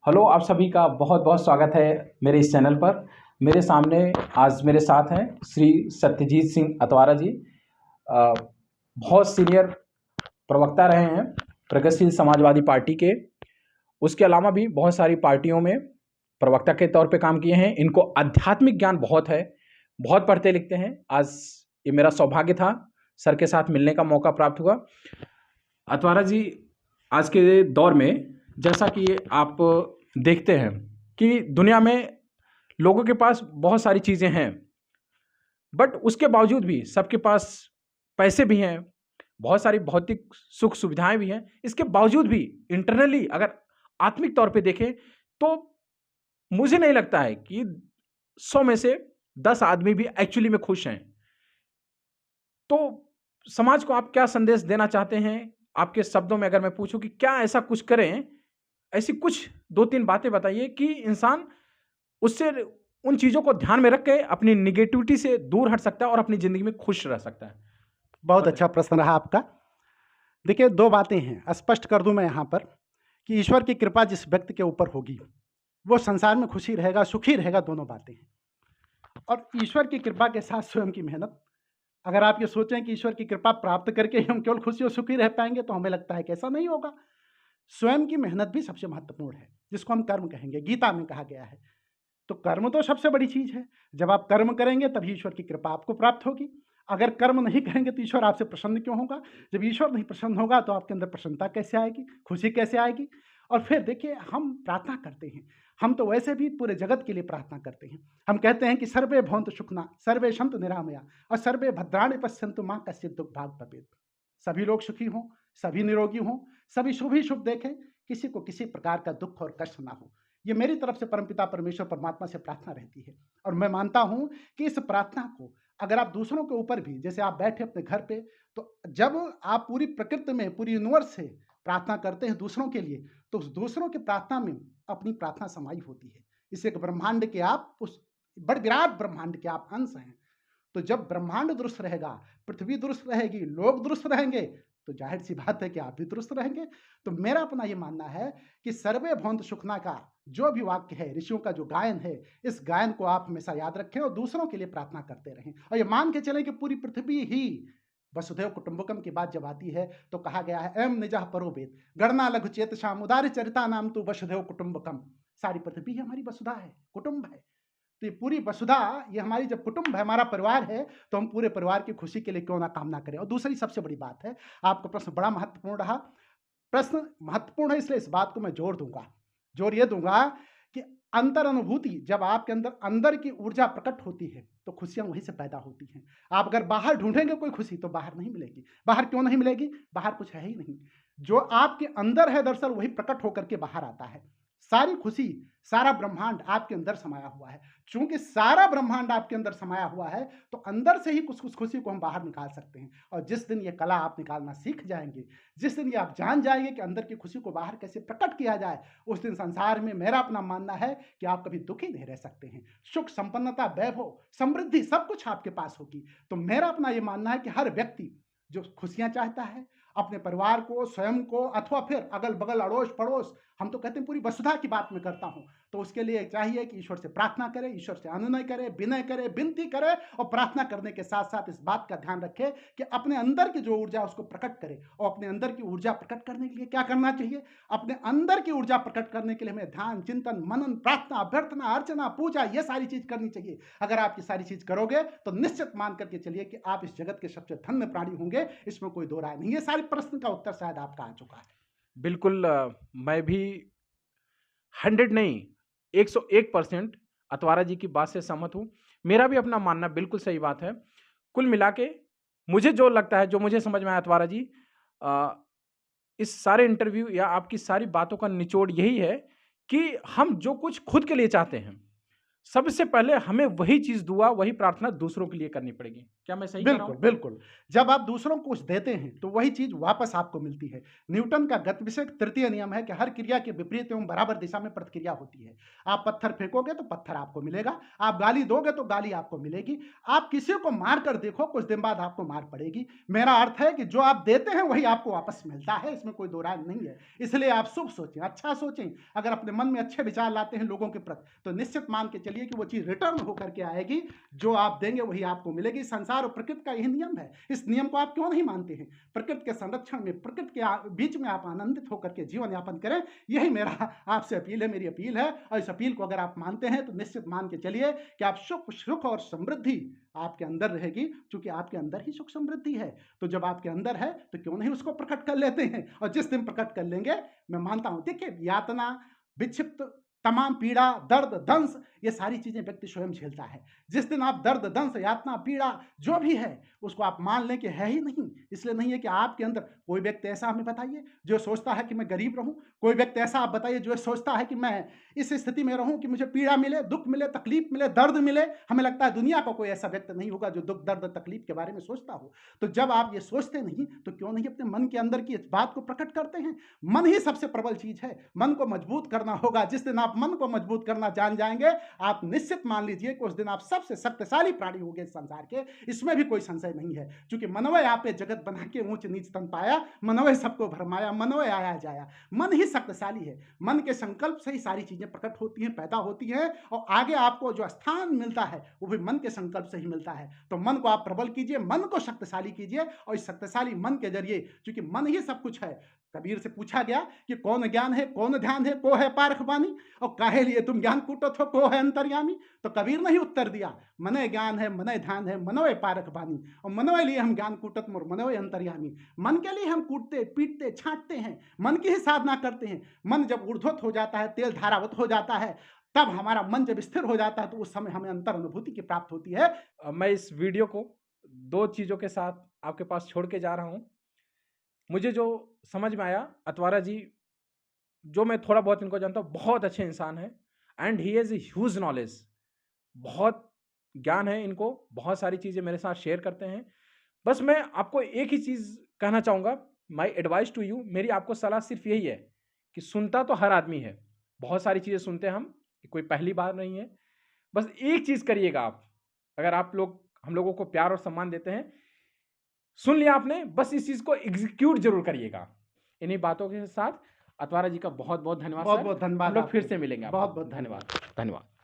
Hello, आप सभी का बहुत बहुत स्वागत है मेरे इस चैनल पर। मेरे सामने आज मेरे साथ हैं श्री सत्यजीत सिंह अतवारा जी। बहुत सीनियर प्रवक्ता रहे हैं प्रगतिशील समाजवादी पार्टी के। उसके अलावा भी बहुत सारी पार्टियों में प्रवक्ता के तौर पे काम किए हैं। इनको आध्यात्मिक ज्ञान बहुत है, बहुत पढ़ते लिखते हैं। आज ये मेरा सौभाग्य था, सर के साथ मिलने का मौका प्राप्त हुआ। अतवारा जी, आज के दौर में जैसा कि आप देखते हैं कि दुनिया में लोगों के पास बहुत सारी चीज़ें हैं, बट उसके बावजूद भी सबके पास पैसे भी हैं, बहुत सारी भौतिक सुख सुविधाएं भी हैं। इसके बावजूद भी इंटरनली अगर आत्मिक तौर पे देखें तो मुझे नहीं लगता है कि 100 में से 10 आदमी भी एक्चुअली में खुश हैं। तो समाज को आप क्या संदेश देना चाहते हैं? आपके शब्दों में अगर मैं पूछूं कि क्या ऐसा कुछ करें, ऐसी कुछ 2-3 बातें बताइए कि इंसान उससे उन चीज़ों को ध्यान में रख के अपनी नेगेटिविटी से दूर हट सकता है और अपनी ज़िंदगी में खुश रह सकता है। बहुत अच्छा प्रश्न रहा आपका। देखिए, 2 बातें हैं, स्पष्ट कर दूं मैं यहाँ पर कि ईश्वर की कृपा जिस व्यक्ति के ऊपर होगी, वो संसार में खुशी रहेगा, सुखी रहेगा, दोनों बातें हैं। और ईश्वर की कृपा के साथ स्वयं की मेहनत। अगर आप ये सोचें कि ईश्वर की कृपा प्राप्त करके ही हम केवल खुशी और सुखी रह पाएंगे, तो हमें लगता है कि ऐसा नहीं होगा। स्वयं की मेहनत भी सबसे महत्वपूर्ण है, जिसको हम कर्म कहेंगे, गीता में कहा गया है। तो कर्म तो सबसे बड़ी चीज़ है। जब आप कर्म करेंगे तभी ईश्वर की कृपा आपको प्राप्त होगी। अगर कर्म नहीं करेंगे तो ईश्वर आपसे प्रसन्न क्यों होगा? जब ईश्वर नहीं प्रसन्न होगा तो आपके अंदर प्रसन्नता कैसे आएगी, खुशी कैसे आएगी? और फिर देखिए, हम प्रार्थना करते हैं, हम तो वैसे भी पूरे जगत के लिए प्रार्थना करते हैं। हम कहते हैं कि सर्वे भवन्तु सुखिनः, सर्वे सन्तु निरामया और सर्वे भद्राणि पश्यन्तु मा कश्चित् दुःखभाग् भवेत्। सभी लोग सुखी हों, सभी निरोगी हों, सभी शुभ ही शुभ देखें, किसी को किसी प्रकार का दुःख और कष्ट ना हो। ये मेरी तरफ से परमपिता परमेश्वर परमात्मा से प्रार्थना रहती है। और मैं मानता हूँ कि इस प्रार्थना को अगर आप दूसरों के ऊपर भी, जैसे आप बैठे अपने घर पे, तो जब आप पूरी प्रकृति में, पूरी यूनिवर्स से प्रार्थना करते हैं दूसरों के लिए, तो उस दूसरों की प्रार्थना में अपनी प्रार्थना समाई होती है। इस एक ब्रह्मांड के आप, उस बड़ विराट ब्रह्मांड के आप अंश हैं। तो जब ब्रह्मांड दुरुस्त रहेगा, पृथ्वी दुरुस्त रहेगी, लोग दुरुस्त रहेंगे, तो जाहिर सी बात है कि आप भी दुरुस्त रहेंगे। तो मेरा अपना ये मानना है कि सर्वे भवन्तु सुखिनः का जो भी वाक्य है, ऋषियों का जो गायन है, इस गायन को आप हमेशा याद रखें और दूसरों के लिए प्रार्थना करते रहें। और ये मान के चलें कि पूरी पृथ्वी ही, वसुधैव कुटुंबकम की बात जब आती है तो कहा गया है, एवं निजः परो वेद गणना लघु चेतसाम उदार चरिता नाम तु वसुधैव कुटुंबकम। सारी पृथ्वी ही हमारी वसुधा है, कुटुंब है। तो ये पूरी वसुधा, ये हमारी जब कुटुंब है, हमारा परिवार है, तो हम पूरे परिवार की खुशी के लिए क्यों ना कामना करें। और दूसरी सबसे बड़ी बात है, आपका प्रश्न बड़ा महत्वपूर्ण रहा। प्रश्न महत्वपूर्ण है, इसलिए इस बात को मैं जोर ये दूंगा कि अंतर अनुभूति, जब आपके अंदर अंदर की ऊर्जा प्रकट होती है तो खुशियां वहीं से पैदा होती हैं। आप अगर बाहर ढूंढेंगे कोई खुशी, तो बाहर नहीं मिलेगी। बाहर क्यों नहीं मिलेगी? बाहर कुछ है ही नहीं। जो आपके अंदर है, दरअसल वही प्रकट होकर के बाहर आता है। सारी खुशी, सारा ब्रह्मांड आपके अंदर समाया हुआ है। चूंकि सारा ब्रह्मांड आपके अंदर समाया हुआ है, तो अंदर से ही कुछ कुछ खुशी को हम बाहर निकाल सकते हैं। और जिस दिन ये कला आप निकालना सीख जाएंगे, जिस दिन ये आप जान जाएंगे कि अंदर की खुशी को बाहर कैसे प्रकट किया जाए, उस दिन संसार में मेरा अपना मानना है कि आप कभी दुखी नहीं रह सकते हैं। सुख, संपन्नता, वैभव, समृद्धि सब कुछ आपके पास होगी। तो मेरा अपना ये मानना है कि हर व्यक्ति जो खुशियां चाहता है, अपने परिवार को, स्वयं को, अथवा फिर अगल बगल, अड़ोस पड़ोस, हम तो कहते हैं पूरी वसुधा की बात मैं करता हूं, तो उसके लिए चाहिए कि ईश्वर से प्रार्थना करे, ईश्वर से अनुनय करे, विनय करे, विनती करे। और प्रार्थना करने के साथ साथ इस बात का ध्यान रखे कि अपने अंदर की जो ऊर्जा उसको प्रकट करे। और अपने अंदर की ऊर्जा प्रकट करने के लिए क्या करना चाहिए? अपने अंदर की ऊर्जा प्रकट करने के लिए हमें ध्यान, चिंतन, मनन, प्रार्थना, अभ्यर्थना, अर्चना, पूजा, ये सारी चीज करनी चाहिए। अगर आप ये सारी चीज करोगे तो निश्चित मान करके चलिए कि आप इस जगत के सबसे धन्य प्राणी होंगे। इसमें कोई दो राय नहीं। ये सारे प्रश्न का उत्तर शायद आपका आ चुका है। बिल्कुल, मैं भी 100 नहीं, 101% अतवारा जी की बात से सहमत हूँ। मेरा भी अपना मानना बिल्कुल सही बात है। कुल मिला के मुझे जो लगता है, जो मुझे समझ में आया अतवारा जी, अ, इस सारे इंटरव्यू या आपकी सारी बातों का निचोड़ यही है कि हम जो कुछ खुद के लिए चाहते हैं, सबसे पहले हमें वही चीज़ दुआ, वही प्रार्थना दूसरों के लिए करनी पड़ेगी। क्या मैं सही कह रहा बिल्कुल, हूँ? बिल्कुल। जब आप दूसरों को कुछ देते हैं, तो वही चीज़ वापस आपको मिलती है। न्यूटन का गतिविषय तृतीय नियम है कि हर क्रिया के विपरीत एवं बराबर दिशा में प्रतिक्रिया होती है। आप पत्थर फेंकोगे तो पत्थर आपको मिलेगा, आप गाली दोगे तो गाली आपको मिलेगी, आप किसी को मार कर देखो, कुछ दिन बाद आपको मार पड़ेगी। मेरा अर्थ है कि जो आप देते हैं, वही आपको वापस मिलता है, इसमें कोई दो राय नहीं है। इसलिए आप शुभ सोचें, अच्छा सोचें। अगर अपने मन में अच्छे विचार लाते हैं लोगों के प्रति, तो निश्चित मान के चलिए कि वो चीज़ रिटर्न होकर के आएगी। जो आप देंगे, वही आपको मिलेगी। संसार और प्रकृति का यही नियम है। इस नियम को आप क्यों नहीं मानते हैं? प्रकृति के संरक्षण में, प्रकृति के बीच में आप आनंदित होकर के जीवन यापन करें। यही मेरा आपसे अपील है, मेरी अपील है। और इस अपील को अगर आप मानते हैं, तो निश्चित मान के चलिए कि आप सुख और समृद्धि आपके अंदर रहेगी, क्योंकि आपके अंदर ही सुख समृद्धि है। तो जब आपके अंदर है, तो क्यों नहीं उसको प्रकट कर लेते हैं? और जिस दिन प्रकट कर लेंगे, मैं मानता हूं, देखिए, यातना, विक्षिप्त, तमाम पीड़ा, दर्द, दंश, ये सारी चीजें व्यक्ति स्वयं झेलता है। जिस दिन आप दर्द, दंश, यातना, पीड़ा जो भी है, उसको आप मान लें कि है ही नहीं, इसलिए नहीं है कि आपके अंदर कोई व्यक्ति ऐसा हमें बताइए जो सोचता है कि मैं गरीब रहूं, कोई व्यक्ति ऐसा आप बताइए जो सोचता है कि मैं इस स्थिति में रहूं कि मुझे पीड़ा मिले, दुख मिले, तकलीफ मिले, दर्द मिले। हमें लगता है दुनिया का कोई ऐसा व्यक्ति नहीं होगा जो दुख, दर्द, तकलीफ के बारे में सोचता हो। तो जब आप ये सोचते नहीं, तो क्यों नहीं अपने मन के अंदर की इस बात को प्रकट करते हैं? मन ही सबसे प्रबल चीज है। मन को मजबूत करना होगा। जिस दिन आप मन को मजबूत करना जान जाएंगे, आप निश्चित मान लीजिए कि उस दिन आप सबसे शक्तिशाली प्राणी होंगे इस संसार के। इसमें भी कोई संशय नहीं है, क्योंकि मनवय आपे जगत बना के ऊंच नीच तन पाया, मनवय सबको भरमाया, मनवय आया जाया। मन ही शक्तिशाली है। मन के संकल्प से ही सारी चीजें प्रकट होती हैं, पैदा होती हैं, और आगे आपको जो स्थान मिलता है, वो भी मन के संकल्प से ही मिलता है। तो मन को आप प्रबल कीजिए, मन को शक्तिशाली कीजिए, और इस शक्तिशाली मन के जरिए, क्योंकि मन ही सब कुछ है। कबीर से पूछा गया कि कौन ज्ञान है, कौन ध्यान है, को है पारख बानी, और काहे लिए तुम ज्ञान कूटत हो, को है अंतर्यामी। तो कबीर ने ही उत्तर दिया, मने ज्ञान है, मने ध्यान है, मनोय पारख बानी, और मनोय लिए हम ज्ञान कूटत मोर मनोय अंतर्यामी। मन के लिए हम कूटते, पीटते, छांटते हैं, मन की ही साधना करते हैं। मन जब ऊर्ध्वत हो जाता है, तेल धारावत हो जाता है, तब हमारा मन जब स्थिर हो जाता है, तो उस समय हमें अंतर अनुभूति की प्राप्त होती है। मैं इस वीडियो को 2 चीज़ों के साथ आपके पास छोड़ के जा रहा हूँ। मुझे जो समझ में आया, अतवारा जी, जो मैं थोड़ा बहुत इनको जानता हूँ, बहुत अच्छे इंसान हैं, and he has huge knowledge. बहुत ज्ञान है इनको, बहुत सारी चीज़ें मेरे साथ शेयर करते हैं। बस मैं आपको एक ही चीज़ कहना चाहूँगा, माय एडवाइस टू यू, मेरी आपको सलाह सिर्फ यही है कि सुनता तो हर आदमी है, बहुत सारी चीज़ें सुनते हैं हम, कोई पहली बार नहीं है। बस एक चीज़ करिएगा आप, अगर आप लोग हम लोगों को प्यार और सम्मान देते हैं, सुन लिया आपने, बस इस चीज़ को एग्जीक्यूट जरूर करिएगा। इन्हीं बातों के साथ अतवारा जी का बहुत बहुत धन्यवाद। बहुत सर, बहुत धन्यवाद। हम लोग फिर आपको से मिलेंगे। बहुत बहुत धन्यवाद। धन्यवाद।